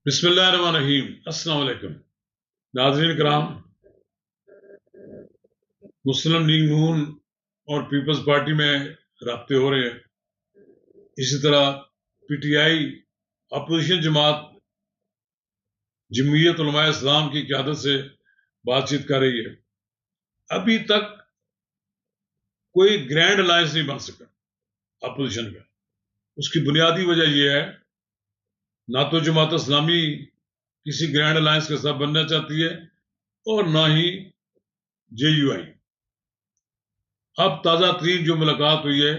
بسم اللہ الرحمن الرحیم۔ السلام علیکم ناظرین کرام، مسلم لیگ نون اور پیپلز پارٹی میں رابطے ہو رہے ہیں۔ اسی طرح پی ٹی آئی اپوزیشن جماعت جمعیت علماء اسلام کی قیادت سے بات چیت کر رہی ہے۔ ابھی تک کوئی گرینڈ الائنس نہیں بن سکا اپوزیشن کا۔ اس کی بنیادی وجہ یہ ہے، نہ تو جماعت اسلامی کسی گرینڈ الائنس کے ساتھ بننا چاہتی ہے اور نہ ہی جے یو آئی۔ اب تازہ ترین جو ملاقات ہوئی ہے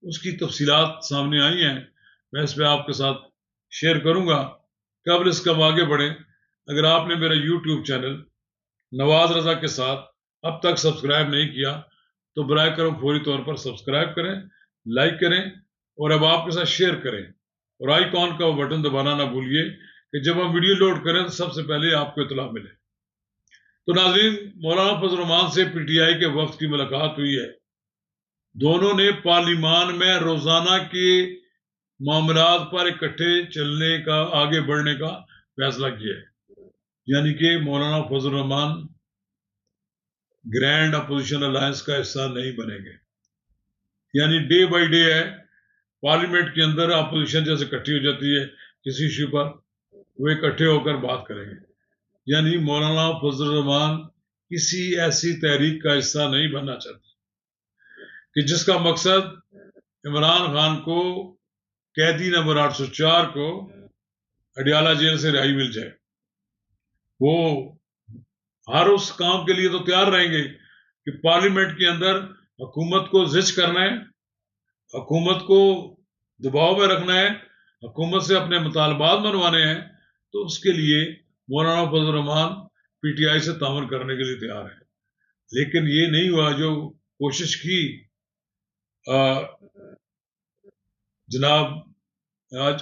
اس کی تفصیلات سامنے آئی ہیں، میں اس پہ آپ کے ساتھ شیئر کروں گا۔ قبل اس کا آگے بڑھیں، اگر آپ نے میرا یوٹیوب چینل نواز رضا کے ساتھ اب تک سبسکرائب نہیں کیا تو برائے کرم فوری طور پر سبسکرائب کریں، لائک کریں اور اب آپ کے ساتھ شیئر کریں، اور آئیکن کا وہ بٹن دبانا نہ بھولیے کہ جب ہم ویڈیو لوڈ کریں تو سب سے پہلے آپ کو اطلاع ملے۔ تو ناظرین، مولانا فضل الرحمان سے پی ٹی آئی کے وفد کی ملاقات ہوئی ہے۔ دونوں نے پارلیمان میں روزانہ کے معاملات پر اکٹھے چلنے کا، آگے بڑھنے کا فیصلہ کیا ہے، یعنی کہ مولانا فضل الرحمان گرینڈ اپوزیشن الائنس کا حصہ نہیں بنیں گے۔ یعنی ڈے بائی ڈے ہے، پارلیمنٹ کے اندر اپوزیشن جیسے اکٹھی ہو جاتی ہے کسی ایشو پر، وہ اکٹھے ہو کر بات کریں گے۔ یعنی مولانا فضل الرحمان کسی ایسی تحریک کا حصہ نہیں بننا چاہتے کہ جس کا مقصد عمران خان کو قیدی نمبر 804 کو اڈیالہ جیل سے رہائی مل جائے۔ وہ ہر اس کام کے لیے تو تیار رہیں گے کہ پارلیمنٹ کے اندر حکومت کو زچ کرنا ہے، حکومت کو دباؤ میں رکھنا ہے، حکومت سے اپنے مطالبات منوانے ہیں، تو اس کے لیے مولانا فضل الرحمان پی ٹی آئی سے تعاون کرنے کے لیے تیار ہے۔ لیکن یہ نہیں ہوا جو کوشش کی جناب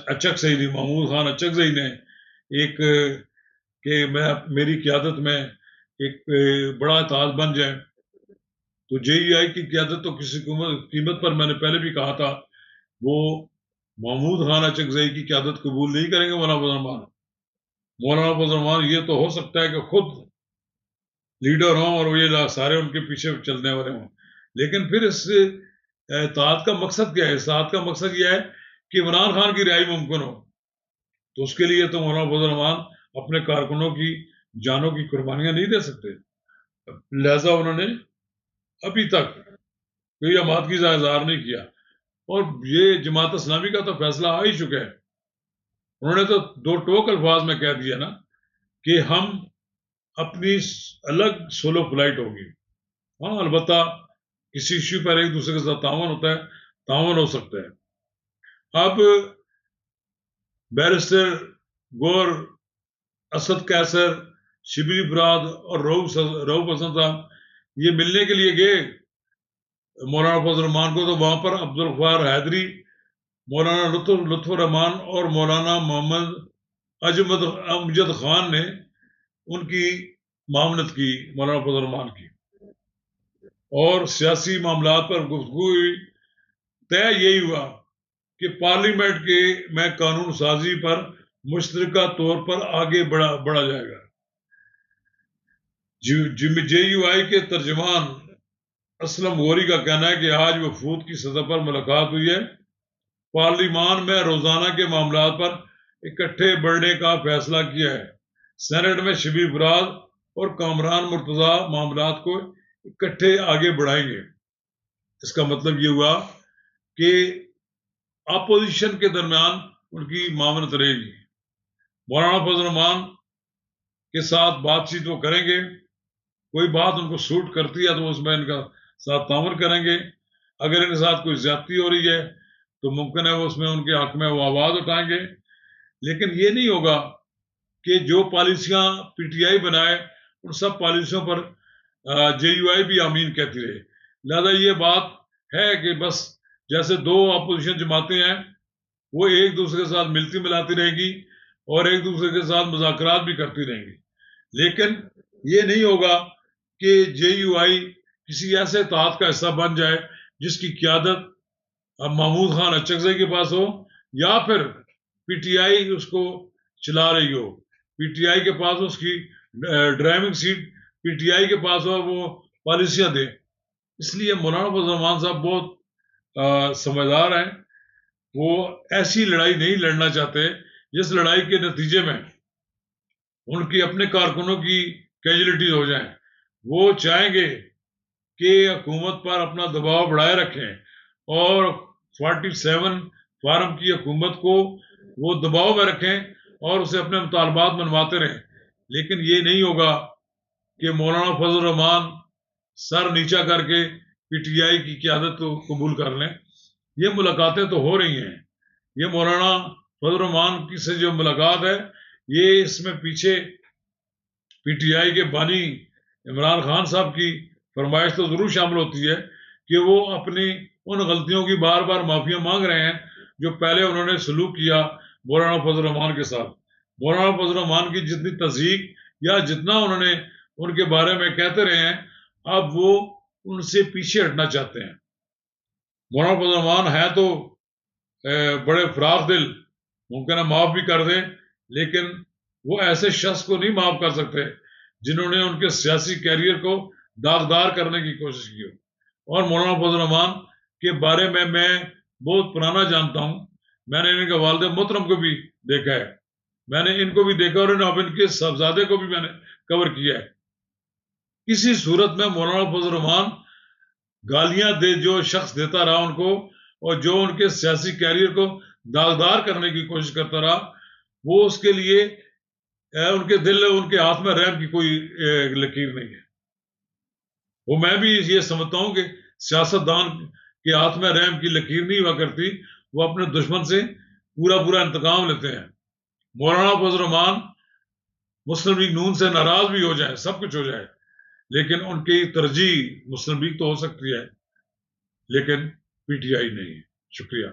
اچک زئی، محمود خان اچک زئی نے، ایک کہ میری قیادت میں ایک بڑا اتحاد بن جائے، تو جے ای آئی کی قیادت تو کسی قیمت پر، میں نے پہلے بھی کہا تھا، وہ محمود خان اچک زئی کی قیادت قبول نہیں کریں گے مولانا فضل الرحمان۔ مولانا فضل الرحمان یہ تو ہو سکتا ہے کہ خود لیڈر ہوں اور وہ یہ سارے ان کے پیچھے چلنے والے ہوں، لیکن پھر اس اتحاد کا مقصد کیا ہے؟ اتحاد کا مقصد یہ ہے کہ عمران خان کی رہائی ممکن ہو، تو اس کے لیے تو مولانا فضل الرحمان اپنے کارکنوں کی جانوں کی قربانیاں نہیں دے سکتے۔ لہذا انہوں نے ابھی تک کوئی آمادگی کا اظہار نہیں کیا، اور یہ جماعت اسلامی کا تو فیصلہ آ ہی چکا ہے۔ انہوں نے تو دو ٹوک الفاظ میں کہہ دیا نا کہ ہم اپنی الگ سولو فلائٹ ہوگی۔ ہاں، البتہ کسی ایشو پر ایک دوسرے کے ساتھ تعاون ہوتا ہے، تعاون ہو سکتا ہے۔ اب بیرسٹر گور، اسد قیصر، شبلی فراد اور رؤوف حسن صاحب یہ ملنے کے لیے گئے مولانا فضل الرحمان کو، تو وہاں پر عبدالغفار حیدری، مولانا لطف الرحمان اور مولانا محمد امجد خان نے ان کی معاونت کی مولانا فضل الرحمان کی، اور سیاسی معاملات پر گفتگو ہوئی۔ طے یہی ہوا کہ پارلیمنٹ کے میں قانون سازی پر مشترکہ طور پر آگے بڑھا جائے گا۔ جے یو آئی کے ترجمان اسلم غوری کا کہنا ہے کہ آج وفود کی سطح پر ملاقات ہوئی ہے، پارلیمان میں روزانہ کے معاملات پر اکٹھے بڑھنے کا فیصلہ کیا ہے، سینٹ میں شبلی فراد اور کامران مرتضی معاملات کو اکٹھے آگے بڑھائیں گے۔ اس کا مطلب یہ ہوا کہ اپوزیشن کے درمیان ان کی معاونت رہے گی۔ مولانا فضل الرحمان کے ساتھ بات چیت وہ کریں گے، کوئی بات ان کو سوٹ کرتی ہے تو اس میں ان کا ساتھ تعاون کریں گے، اگر ان کے ساتھ کوئی زیادتی ہو رہی ہے تو ممکن ہے وہ اس میں ان کے حق میں وہ آواز اٹھائیں گے۔ لیکن یہ نہیں ہوگا کہ جو پالیسیاں پی ٹی آئی بنائے ان سب پالیسیوں پر جے یو آئی بھی آمین کہتی رہے۔ لہذا یہ بات ہے کہ بس جیسے دو اپوزیشن جماعتیں ہیں وہ ایک دوسرے کے ساتھ ملتی ملاتی رہیں گی اور ایک دوسرے کے ساتھ مذاکرات بھی کرتی رہیں گی، لیکن یہ نہیں ہوگا کہ جے یو آئی کسی ایسے اتحاد کا حصہ بن جائے جس کی قیادت اب محمود خان اچک زئی کے پاس ہو، یا پھر پی ٹی آئی اس کو چلا رہی ہو، پی ٹی آئی کے پاس اس کی driving seat P T I کے پاس ہو، وہ پالیسیاں دے. اس لیے مولانا فضل الرحمان صاحب بہت سمجھدار ہیں. وہ ایسی لڑائی نہیں لڑنا چاہتے جس لڑائی کے نتیجے میں ان کی اپنے کارکنوں کی کیجولیٹیز ہو جائیں. وہ چاہیں گے کہ حکومت پر اپنا دباؤ بڑھائے رکھیں اور 47 فارم کی حکومت کو وہ دباؤ میں رکھیں اور اسے اپنے مطالبات منواتے رہیں. لیکن یہ نہیں ہوگا کہ مولانا فضل الرحمان سر نیچا کر کے پی ٹی آئی کی قیادت کو قبول کر لیں. یہ ملاقاتیں تو ہو رہی ہیں. یہ مولانا فضل الرحمان کی سے جو ملاقات ہے، یہ اس میں پیچھے پی ٹی آئی کے بانی عمران خان صاحب کی فرمائش تو ضرور شامل ہوتی ہے کہ وہ اپنی ان غلطیوں کی بار بار معافیاں مانگ رہے ہیں جو پہلے انہوں نے سلوک کیا مولانا فضل الرحمان کے ساتھ. مولانا فضل الرحمان کی جتنی تصدیق یا جتنا انہوں نے ان کے بارے میں کہتے رہے ہیں، اب وہ ان سے پیچھے ہٹنا چاہتے ہیں. مولانا فضل الرحمان ہے تو بڑے فراخ دل، ممکن ہے معاف بھی کر دیں، لیکن وہ ایسے شخص کو نہیں معاف کر سکتے جنہوں نے ان کے سیاسی کیریئر کو داغدار کرنے کی کوشش کی ہو. اور مولانا فضل الرحمان کے بارے میں بہت پرانا جانتا ہوں. میں نے ان کے والد محترم کو بھی دیکھا ہے، میں نے ان کو بھی دیکھا اور اب ان کے صاحبزادے کو بھی میں نے کور کیا ہے. کسی صورت میں مولانا فضل الرحمان گالیاں جو شخص دیتا رہا ان کو اور جو ان کے سیاسی کیریئر کو داغدار کرنے کی کوشش کرتا رہا، وہ اس کے لیے ان کے دل ان کے ہاتھ میں رحم کی کوئی لکیر نہیں ہے. وہ میں بھی یہ سمجھتا ہوں کہ سیاستدان کے ہاتھ میں رحم کی لکیر نہیں ہوا کرتی، وہ اپنے دشمن سے پورا انتقام لیتے ہیں. مولانا فضل الرحمان مسلم لیگ نون سے ناراض بھی ہو جائے، سب کچھ ہو جائے، لیکن ان کی ترجیح مسلم لیگ تو ہو سکتی ہے لیکن پی ٹی آئی نہیں. شکریہ.